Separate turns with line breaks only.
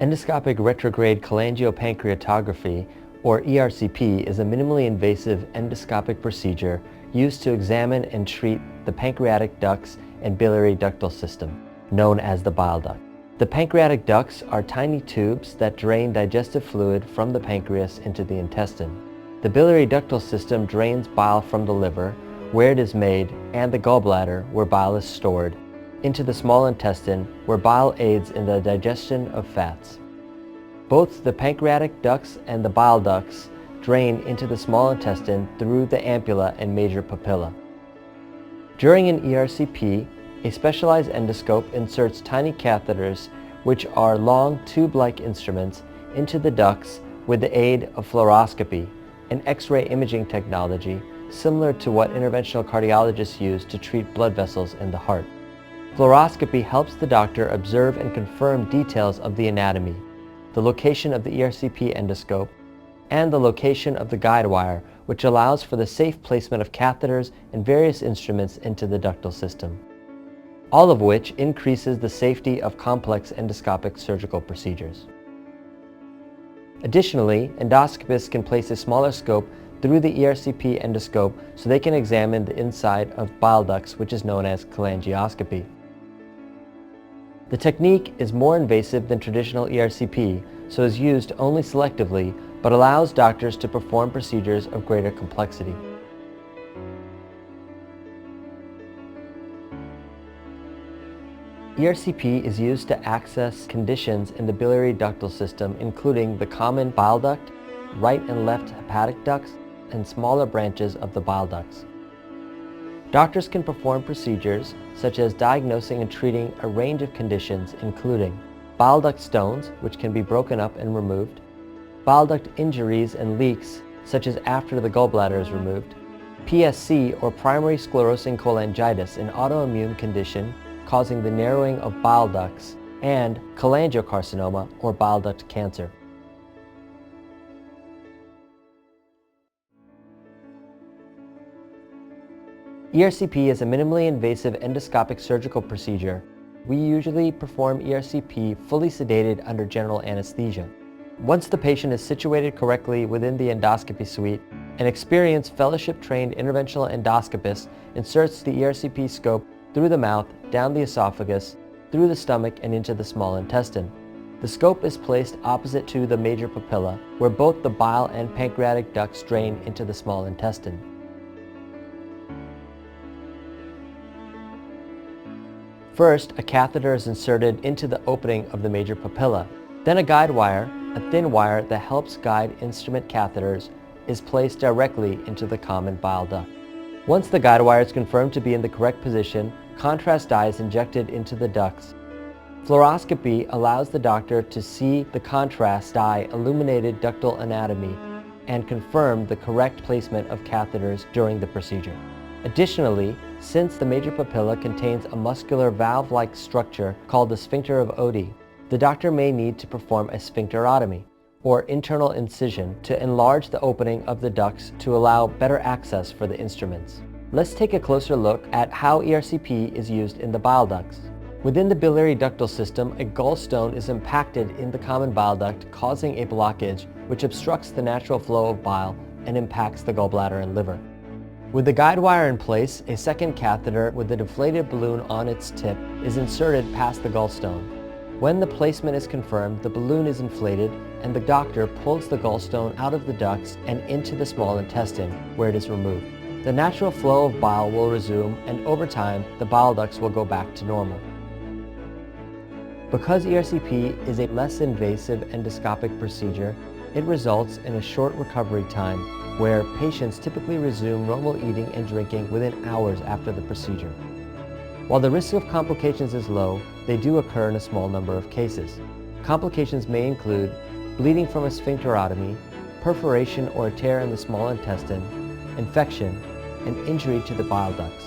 Endoscopic retrograde cholangiopancreatography, or ERCP, is a minimally invasive endoscopic procedure used to examine and treat the pancreatic ducts and biliary ductal system, known as the bile duct. The pancreatic ducts are tiny tubes that drain digestive fluid from the pancreas into the intestine. The biliary ductal system drains bile from the liver, where it is made, and the gallbladder, where bile is stored, into the small intestine, where bile aids in the digestion of fats. Both the pancreatic ducts and the bile ducts drain into the small intestine through the ampulla and major papilla. During an ERCP, a specialized endoscope inserts tiny catheters, which are long tube-like instruments, into the ducts with the aid of fluoroscopy, an X-ray imaging technology similar to what interventional cardiologists use to treat blood vessels in the heart. Fluoroscopy helps the doctor observe and confirm details of the anatomy, the location of the ERCP endoscope, and the location of the guide wire, which allows for the safe placement of catheters and various instruments into the ductal system, all of which increases the safety of complex endoscopic surgical procedures. Additionally, endoscopists can place a smaller scope through the ERCP endoscope so they can examine the inside of bile ducts, which is known as cholangioscopy. The technique is more invasive than traditional ERCP, so is used only selectively, but allows doctors to perform procedures of greater complexity. ERCP is used to access conditions in the biliary ductal system, including the common bile duct, right and left hepatic ducts, and smaller branches of the bile ducts. Doctors can perform procedures such as diagnosing and treating a range of conditions, including bile duct stones, which can be broken up and removed, bile duct injuries and leaks, such as after the gallbladder is removed, PSC, or primary sclerosing cholangitis, an autoimmune condition causing the narrowing of bile ducts, and cholangiocarcinoma, or bile duct cancer. ERCP is a minimally invasive endoscopic surgical procedure. We usually perform ERCP fully sedated under general anesthesia. Once the patient is situated correctly within the endoscopy suite, an experienced fellowship-trained interventional endoscopist inserts the ERCP scope through the mouth, down the esophagus, through the stomach, and into the small intestine. The scope is placed opposite to the major papilla, where both the bile and pancreatic ducts drain into the small intestine. First, a catheter is inserted into the opening of the major papilla. Then a guide wire, a thin wire that helps guide instrument catheters, is placed directly into the common bile duct. Once the guide wire is confirmed to be in the correct position, contrast dye is injected into the ducts. Fluoroscopy allows the doctor to see the contrast dye illuminated ductal anatomy and confirm the correct placement of catheters during the procedure. Additionally, since the major papilla contains a muscular valve-like structure called the sphincter of Oddi, the doctor may need to perform a sphincterotomy, or internal incision, to enlarge the opening of the ducts to allow better access for the instruments. Let's take a closer look at how ERCP is used in the bile ducts. Within the biliary ductal system, a gallstone is impacted in the common bile duct, causing a blockage which obstructs the natural flow of bile and impacts the gallbladder and liver. With the guide wire in place, a second catheter with a deflated balloon on its tip is inserted past the gallstone. When the placement is confirmed, the balloon is inflated and the doctor pulls the gallstone out of the ducts and into the small intestine, where it is removed. The natural flow of bile will resume, and over time, the bile ducts will go back to normal. Because ERCP is a less invasive endoscopic procedure, it results in a short recovery time, where patients typically resume normal eating and drinking within hours after the procedure. While the risk of complications is low, they do occur in a small number of cases. Complications may include bleeding from a sphincterotomy, perforation or a tear in the small intestine, infection, and injury to the bile ducts.